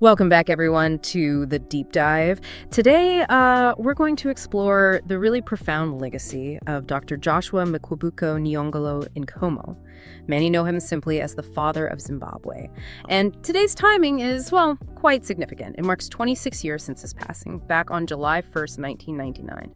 Welcome back, everyone, to the deep dive. Today, we're going to explore the really profound legacy of Dr. Joshua Mqabuko Nyongolo Nkomo. Many know him simply as the father of Zimbabwe. And today's timing is, well, quite significant. It marks 26 years since his passing, back on July 1st, 1999.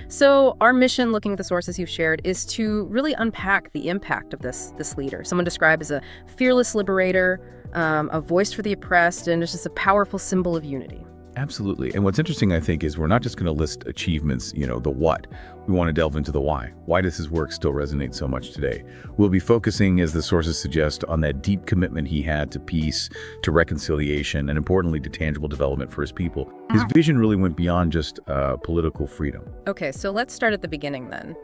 So our mission, looking at the sources you've shared, is to really unpack the impact of this leader. Someone described as a fearless liberator, a voice for the oppressed, and it's just a powerful symbol of unity. Absolutely. And what's interesting, I think, is we're not just going to list achievements, the what. We want to delve into the why. Why does his work still resonate so much today? We'll be focusing, as the sources suggest, on that deep commitment he had to peace, to reconciliation, and importantly, to tangible development for his people. His vision really went beyond just political freedom. Okay, so let's start at the beginning then.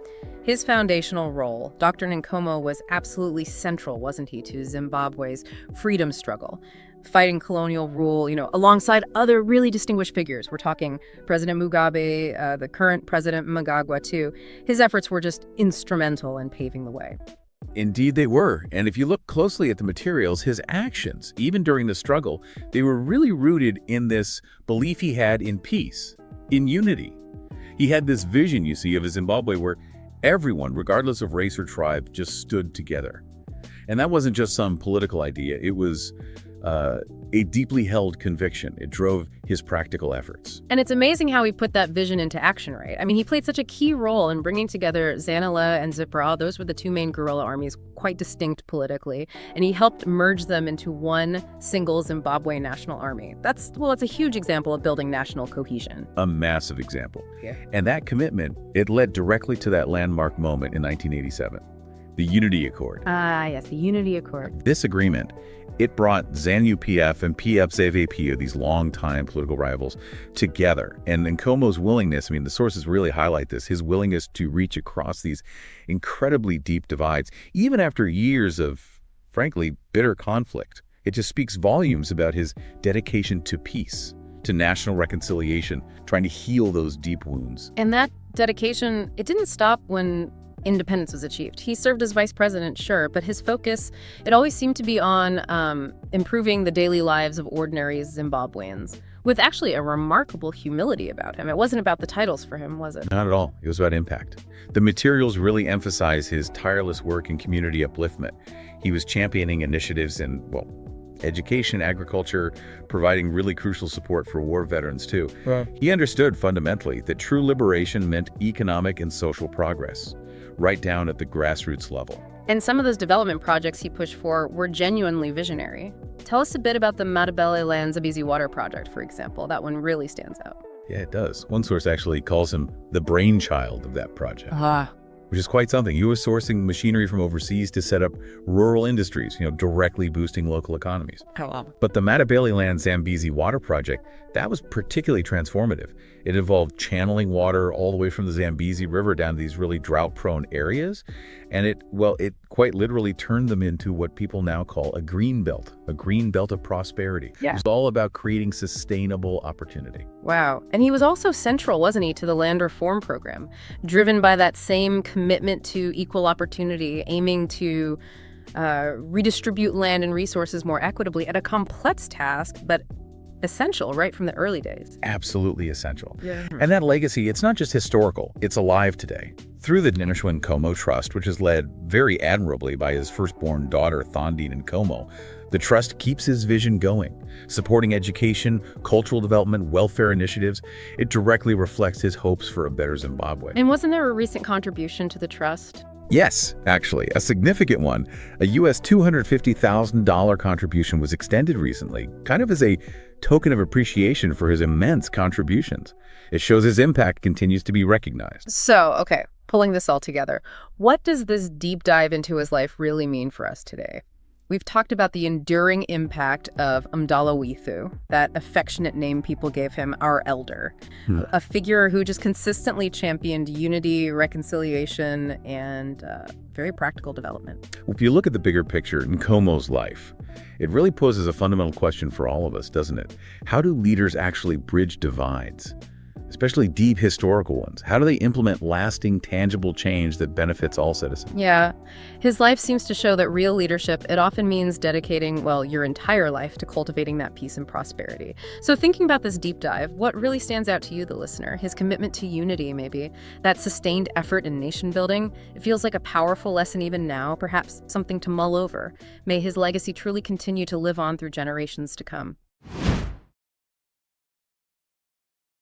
His foundational role, Dr. Nkomo, was absolutely central, wasn't he, to Zimbabwe's freedom struggle, fighting colonial rule, alongside other really distinguished figures. We're talking President Mugabe, the current President Mnangagwa, too. His efforts were just instrumental in paving the way. Indeed they were. And if you look closely at the materials, his actions, even during the struggle, they were really rooted in this belief he had in peace, in unity. He had this vision, you see, of a Zimbabwe where everyone, regardless of race or tribe, just stood together. And that wasn't just some political idea. It was a deeply held conviction. It drove his practical efforts. And it's amazing how he put that vision into action, right? I mean, he played such a key role in bringing together ZANU and ZIPRA. Those were the two main guerrilla armies, quite distinct politically. And he helped merge them into one single Zimbabwe National Army. That's a huge example of building national cohesion. A massive example. Yeah. And that commitment, it led directly to that landmark moment in 1987, the Unity Accord. Yes, the Unity Accord. This agreement, it brought ZANU-PF and PF-ZAVP, these longtime political rivals, together. And Nkomo's willingness, the sources really highlight this, his willingness to reach across these incredibly deep divides, even after years of, frankly, bitter conflict. It just speaks volumes about his dedication to peace, to national reconciliation, trying to heal those deep wounds. And that dedication, it didn't stop when independence was achieved. He served as vice president, sure, but his focus, it always seemed to be on improving the daily lives of ordinary Zimbabweans, with actually a remarkable humility about him. It wasn't about the titles for him, was it? Not at all. It was about impact. The materials really emphasize his tireless work in community upliftment. He was championing initiatives in, education, agriculture, providing really crucial support for war veterans, too. Right. He understood fundamentally that true liberation meant economic and social progress, right down at the grassroots level. And some of those development projects he pushed for were genuinely visionary. Tell us a bit about the Matabele Land Zambezi Water Project, for example. That one really stands out. Yeah, it does. One source actually calls him the brainchild of that project. Which is quite something. He was sourcing machinery from overseas to set up rural industries, directly boosting local economies. Oh, wow. But the Matabele Land Zambezi Water Project, that was particularly transformative. It involved channeling water all the way from the Zambezi River down to these really drought-prone areas. And it quite literally turned them into what people now call a green belt of prosperity. Yeah. It was all about creating sustainable opportunity. Wow. And he was also central, wasn't he, to the land reform program, driven by that same commitment to equal opportunity, aiming to redistribute land and resources more equitably at a complex task, but essential right from the early days. Absolutely essential. Yeah. And that legacy, it's not just historical, it's alive today. Through the Joshua Nkomo Trust, which is led very admirably by his firstborn daughter, Thondine Nkomo, the trust keeps his vision going, supporting education, cultural development, welfare initiatives. It directly reflects his hopes for a better Zimbabwe. And wasn't there a recent contribution to the trust? Yes, actually, a significant one. A U.S. $250,000 contribution was extended recently, kind of as a token of appreciation for his immense contributions. It shows his impact continues to be recognized. So, okay, pulling this all together, what does this deep dive into his life really mean for us today? We've talked about the enduring impact of Mdalawithu, that affectionate name people gave him, our elder, a figure who just consistently championed unity, reconciliation, and very practical development. If you look at the bigger picture, Nkomo's life, it really poses a fundamental question for all of us, doesn't it? How do leaders actually bridge divides? especially deep historical ones? How do they implement lasting, tangible change that benefits all citizens? Yeah, his life seems to show that real leadership, it often means dedicating, well, your entire life to cultivating that peace and prosperity. So thinking about this deep dive, what really stands out to you, the listener? His commitment to unity, maybe? That sustained effort in nation building? It feels like a powerful lesson even now, perhaps something to mull over. May his legacy truly continue to live on through generations to come.